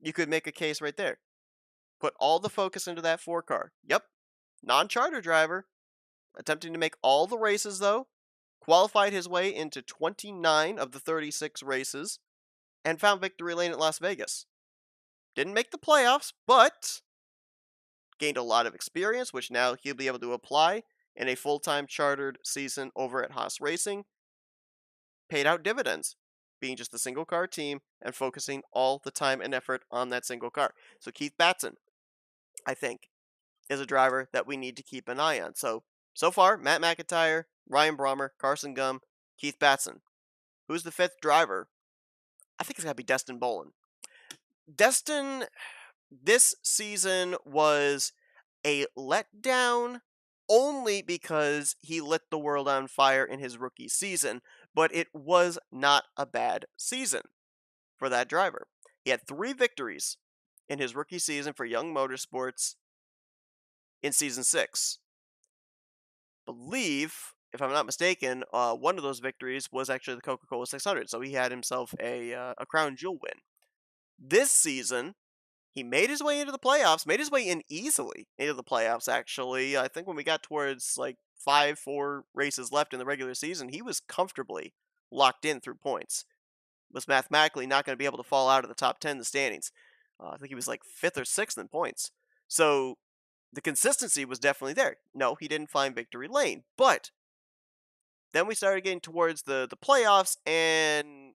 you could make a case right there. Put all the focus into that four car. Yep, non-charter driver, attempting to make all the races though, qualified his way into 29 of the 36 races, and found victory lane at Las Vegas. Didn't make the playoffs, but gained a lot of experience, which now he'll be able to apply in a full-time chartered season over at Haas Racing. Paid out dividends, being just a single car team and focusing all the time and effort on that single car. So Keith Batson, I think, is a driver that we need to keep an eye on. So far, Matt McIntyre, Ryan Brommer, Carson Gum, Keith Batson. Who's the fifth driver? I think it's got to be Destin Bolin. Destin, this season was a letdown only because he lit the world on fire in his rookie season, but it was not a bad season for that driver. He had 3 victories in his rookie season for Young Motorsports in season 6. Believe, if I'm not mistaken, one of those victories was actually the Coca-Cola 600, so he had himself a crown jewel win. This season, he made his way into the playoffs, made his way in easily into the playoffs, actually. I think when we got towards like 4 races left in the regular season, he was comfortably locked in through points. Was mathematically not going to be able to fall out of the top 10 in the standings. I think he was like 5th or 6th in points. So the consistency was definitely there. No, he didn't find victory lane, but then we started getting towards the playoffs, and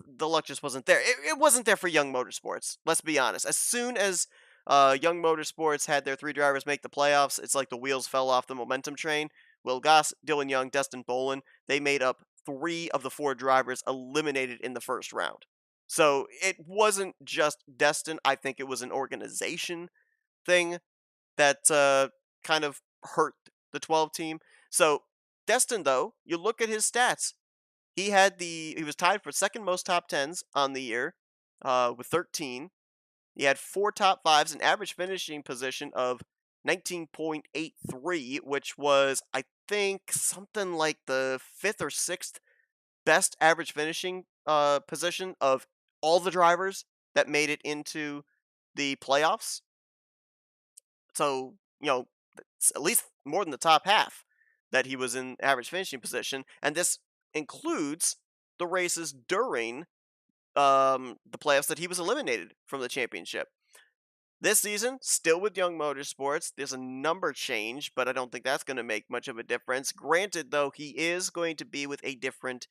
the luck just wasn't there. It wasn't there for Young Motorsports. Let's be honest. As soon as Young Motorsports had their 3 drivers make the playoffs, it's like the wheels fell off the momentum train. Will Goss, Dylan Young, Destin Bolin, they made up 3 of the 4 drivers eliminated in the first round. So it wasn't just Destin. I think it was an organization thing that kind of hurt the 12 team. So Destin, though, you look at his stats. He was tied for second most top 10s on the year with 13. He had 4 top 5s, an average finishing position of 19.83, which was, I think, something like the 5th or 6th best average finishing position of all the drivers that made it into the playoffs. So, it's at least more than the top half that he was in average finishing position, and this includes the races during the playoffs that he was eliminated from the championship. This season, still with Young Motorsports, there's a number change, but I don't think that's going to make much of a difference. Granted, though, he is going to be with a different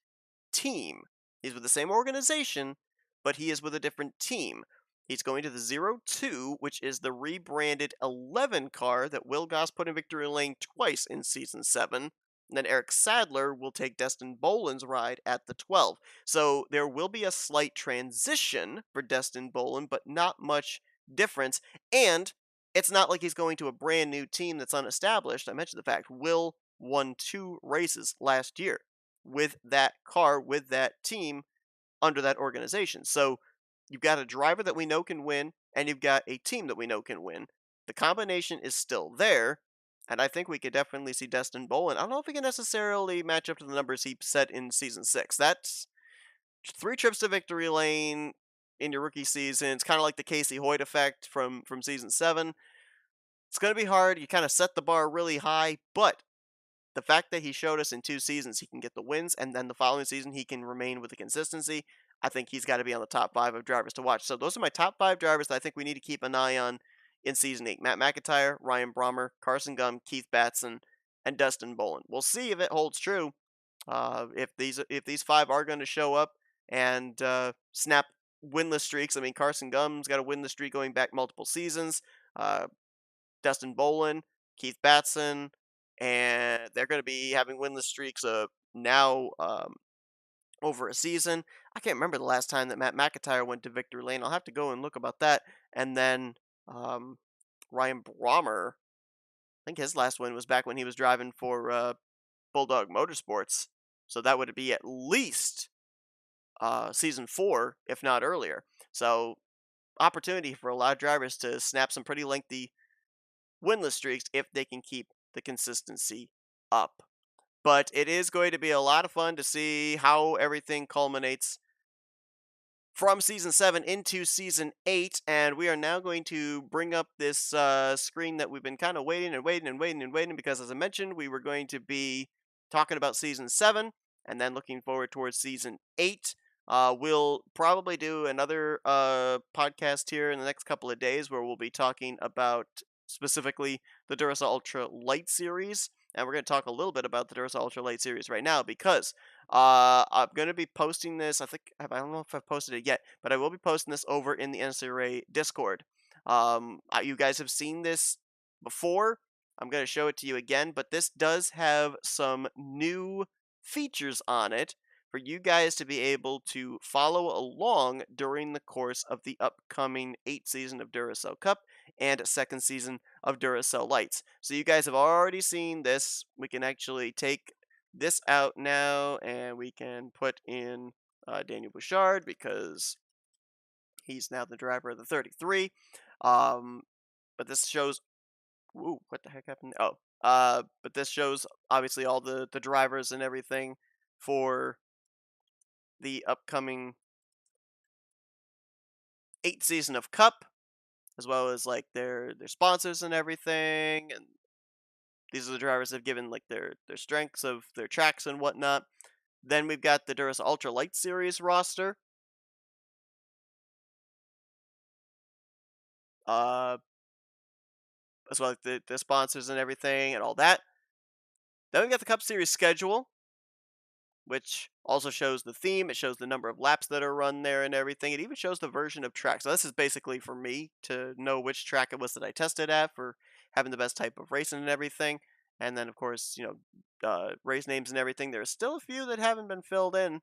team. He's with the same organization, but he is with a different team. He's going to the 0-2, which is the rebranded 11 car that Will Goss put in victory lane twice in Season 7. And then Eric Sadler will take Destin Bolin's ride at the 12. So there will be a slight transition for Destin Bolin, but not much difference. And it's not like he's going to a brand new team that's unestablished. I mentioned the fact Will won 2 races last year with that car, with that team, under that organization. So you've got a driver that we know can win, and you've got a team that we know can win. The combination is still there. And I think we could definitely see Destin Bolin. I don't know if he can necessarily match up to the numbers he set in season 6. That's 3 trips to victory lane in your rookie season. It's kind of like the Casey Hoyt effect from season 7. It's going to be hard. You kind of set the bar really high, but the fact that he showed us in 2 seasons he can get the wins, and then the following season he can remain with the consistency, I think he's got to be on the top 5 of drivers to watch. So those are my top 5 drivers that I think we need to keep an eye on in season 8. Matt McIntyre, Ryan Brommer, Carson Gum, Keith Batson, and Dustin Bolin. We'll see if it holds true. If these 5 are going to show up and snap winless streaks. I mean, Carson Gum's got a winless streak going back multiple seasons. Uh, Dustin Bolin, Keith Batson, and they're going to be having winless streaks now over a season. I can't remember the last time that Matt McIntyre went to victory lane. I'll have to go and look about that. And then um, Ryan Brommer, I think his last win was back when he was driving for Bulldog Motorsports. So that would be at least season 4, if not earlier. So opportunity for a lot of drivers to snap some pretty lengthy winless streaks if they can keep the consistency up. But it is going to be a lot of fun to see how everything culminates from season 7 into season 8, and we are now going to bring up this screen that we've been kind of waiting and waiting and waiting and waiting, because as I mentioned, we were going to be talking about season 7 and then looking forward towards season 8. We'll probably do another podcast here in the next couple of days where we'll be talking about specifically the Duracell Ultra Light series, and we're going to talk a little bit about the Duracell Ultra Light series right now, because I'm gonna be posting this. I don't know if I've posted it yet, but I will be posting this over in the NCRA Discord. You guys have seen this before. I'm gonna show it to you again, but this does have some new features on it for you guys to be able to follow along during the course of the upcoming 8th season of Duracell Cup and 2nd season of Duracell Lights. So you guys have already seen this. We can actually take this out now, and we can put in Daniel Bouchard because he's now the driver of the 33. Um, but this shows. Ooh, what the heck happened? Oh, but this shows obviously all the drivers and everything for the upcoming 8th season of Cup, as well as like their sponsors and everything. And these are the drivers that have given like their strengths of their tracks and whatnot. Then we've got the Duracell Ultra Light Series roster. Uh, as well as the sponsors and everything and all that. Then we got the Cup Series schedule, which also shows the theme. It shows the number of laps that are run there and everything. It even shows the version of track. So this is basically for me to know which track it was that I tested at for having the best type of racing and everything. And then, of course, race names and everything. There's still a few that haven't been filled in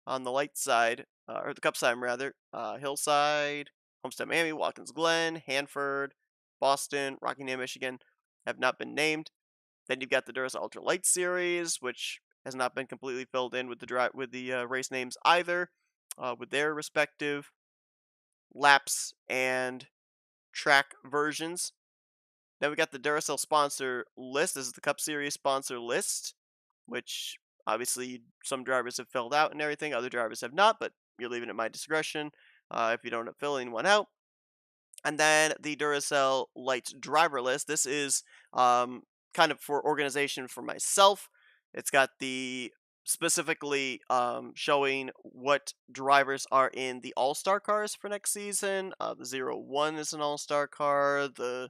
on the light side, or the Cup side rather. Hillside, Homestead, Miami, Watkins Glen, Hanford, Boston, Rockingham, Michigan have not been named. Then you've got the Duracell Ultra Light Series, which has not been completely filled in with the race names either, with their respective laps and track versions. Then we got the Duracell sponsor list. This is the Cup Series sponsor list, which obviously some drivers have filled out and everything. Other drivers have not, but you're leaving it at my discretion if you don't fill anyone out. And then the Duracell Lights driver list. This is kind of for organization for myself. It's got the specifically showing what drivers are in the All-Star cars for next season. The 01 is an All-Star car. The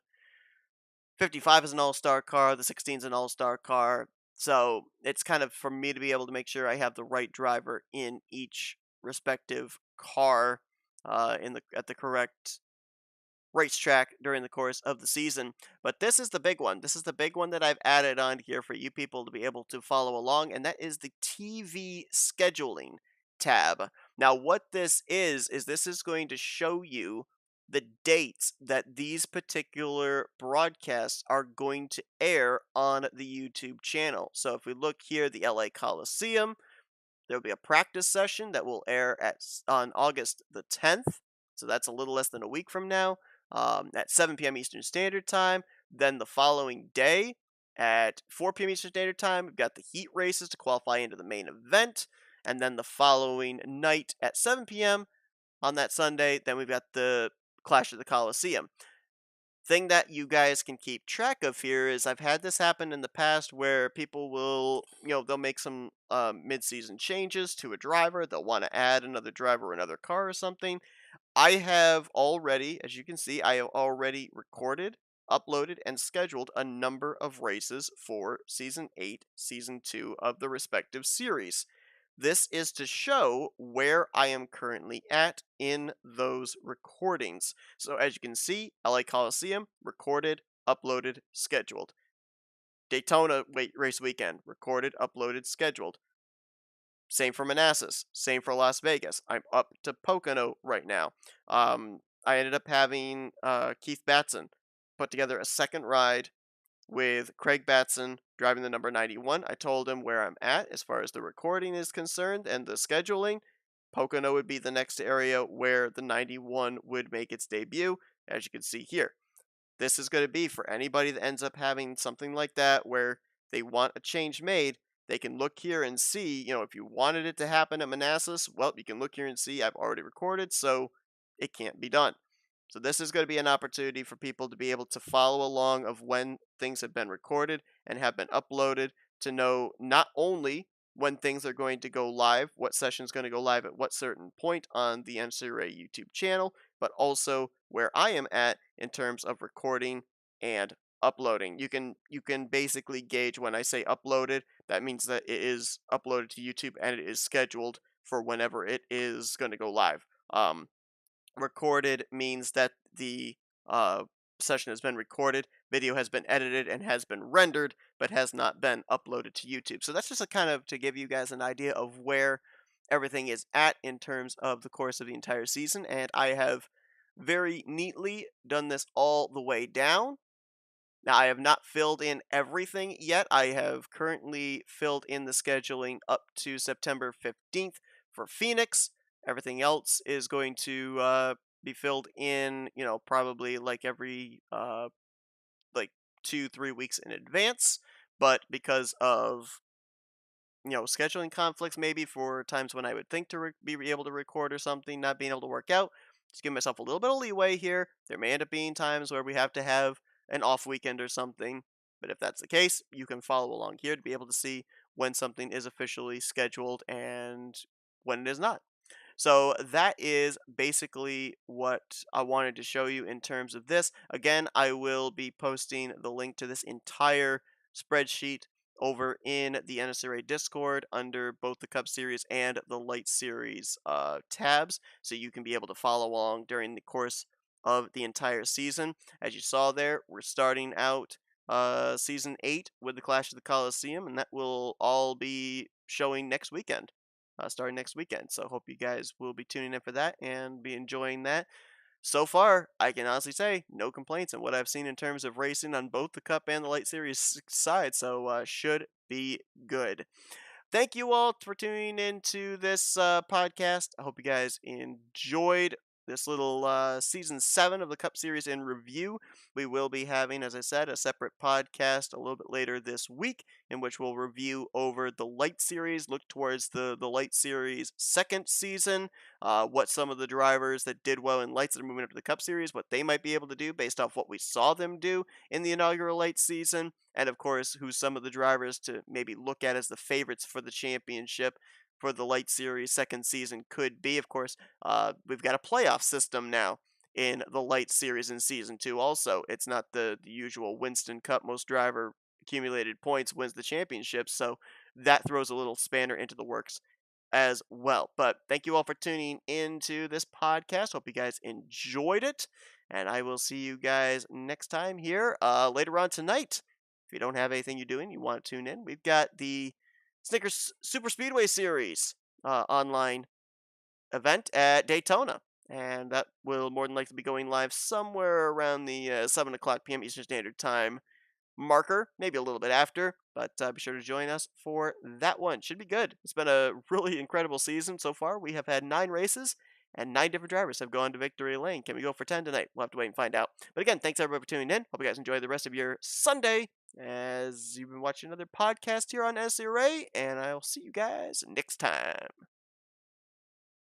55 is an All-Star car. The 16 is an All-Star car. So it's kind of for me to be able to make sure I have the right driver in each respective car at the correct racetrack during the course of the season. But this is the big one. This is the big one that I've added on here for you people to be able to follow along, and that is the TV scheduling tab. Now, what this is this is going to show you the dates that these particular broadcasts are going to air on the YouTube channel. So if we look here, the LA Coliseum, there'll be a practice session that will air on August the 10th. So that's a little less than a week from now, at 7 p.m. Eastern Standard Time. Then the following day, At 4 p.m. Eastern Standard Time, we've got the heat races to qualify into the main event. And then the following night at 7 p.m. on that Sunday, then we've got the Clash of the Coliseum. Thing that you guys can keep track of here is I've had this happen in the past where people will, they'll make some mid-season changes to a driver. They'll want to add another driver or another car or something. I have already, as you can see, I have already recorded, uploaded, and scheduled a number of races for Season 8, Season 2 of the respective series. This is to show where I am currently at in those recordings. So as you can see, LA Coliseum, recorded, uploaded, scheduled. Daytona race weekend, recorded, uploaded, scheduled. Same for Manassas. Same for Las Vegas. I'm up to Pocono right now. I ended up having Keith Batson put together a second ride with Craig Batson driving the number 91. I told him where I'm at as far as the recording is concerned and the scheduling. Pocono would be the next area where the 91 would make its debut, as you can see here. This is going to be for anybody that ends up having something like that where they want a change made. They can look here and see, if you wanted it to happen at Manassas, well, you can look here and see I've already recorded, so it can't be done. So this is going to be an opportunity for people to be able to follow along of when things have been recorded and have been uploaded to know not only when things are going to go live, what session is going to go live at what certain point on the NCRA YouTube channel, but also where I am at in terms of recording and uploading. You can basically gauge when I say uploaded, that means that it is uploaded to YouTube and it is scheduled for whenever it is going to go live. Recorded means that the session has been recorded, video has been edited and has been rendered, but has not been uploaded to YouTube. So that's just a kind of to give you guys an idea of where everything is at in terms of the course of the entire season. And I have very neatly done this all the way down. Now, I have not filled in everything yet. I have currently filled in the scheduling up to September 15th for Phoenix. Everything else is going to be filled in, probably like every like 2-3 weeks in advance. But because of scheduling conflicts, maybe for times when I would think to be able to record or something, not being able to work out, just give myself a little bit of leeway here. There may end up being times where we have to have an off weekend or something. But if that's the case, you can follow along here to be able to see when something is officially scheduled and when it is not. So that is basically what I wanted to show you in terms of this. Again, I will be posting the link to this entire spreadsheet over in the NSRA Discord under both the Cup Series and the Light Series tabs, so you can be able to follow along during the course of the entire season. As you saw there, we're starting out Season 8 with the Clash of the Coliseum, and that will all be showing next weekend starting next weekend. So hope you guys will be tuning in for that and be enjoying that. So far, I can honestly say no complaints on what I've seen in terms of racing on both the Cup and the Light Series side. So should be good. Thank you all for tuning into this podcast. I hope you guys enjoyed this little season 7 of the Cup Series in review. We will be having, as I said, a separate podcast a little bit later this week in which we'll review over the Light Series, look towards the Light Series second season, what some of the drivers that did well in Lights that are moving up to the Cup Series, what they might be able to do based off what we saw them do in the inaugural Light season, and of course, who some of the drivers to maybe look at as the favorites for the championship for the Light Series second season could be. Of course, we've got a playoff system now in the Light Series in Season 2 also. It's not the usual Winston Cup, most driver accumulated points wins the championship, so that throws a little spanner into the works as well. But thank you all for tuning into this podcast. Hope you guys enjoyed it, and I will see you guys next time here later on tonight. If you don't have anything you're doing, you want to tune in, we've got the Snickers Super Speedway Series online event at Daytona. And that will more than likely be going live somewhere around the 7 o'clock p.m. Eastern Standard Time marker, maybe a little bit after. But be sure to join us for that one. Should be good. It's been a really incredible season so far. We have had 9 races, and 9 different drivers have gone to victory lane. Can we go for 10 tonight? We'll have to wait and find out. But again, thanks everybody for tuning in. Hope you guys enjoy the rest of your Sunday. as you've been watching another podcast here on NNSCRA, and I'll see you guys next time.